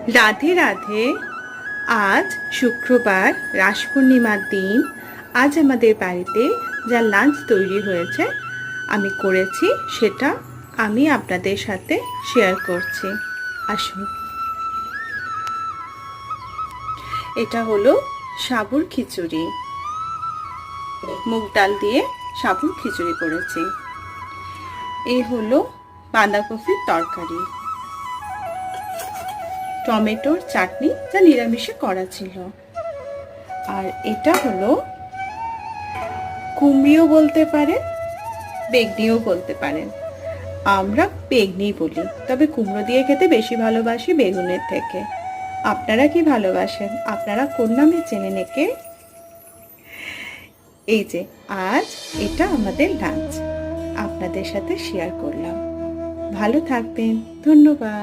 রাধে রাধে। আজ শুক্রবার, রাস পূর্ণিমার দিন। আজ আমাদের বাড়িতে যা লাঞ্চ তৈরি হয়েছে আমি করেছি, সেটা আমি আপনাদের সাথে শেয়ার করছি। আসুন। এটা হলো সাবুর খিচুড়ি, মুগ ডাল দিয়ে সাবুর খিচুড়ি করেছি। এই হলো বাঁধাকপির তরকারি, টমেটোর চাটনি যা নিরামিষে করা ছিল। আর এটা হলো কুমড়িও বলতে পারেন, বেগনিও বলতে পারেন। আমরা বেগনি বলি, তবে কুমড়ো দিয়ে খেতে বেশি ভালোবাসি বেগুনের থেকে। আপনারা কি ভালোবাসেন? আপনারা কোন নামে চেনেন একে? এই যে আজ এটা আমাদের লাঞ্চ, আপনাদের সাথে শেয়ার করলাম। ভালো থাকবেন। ধন্যবাদ।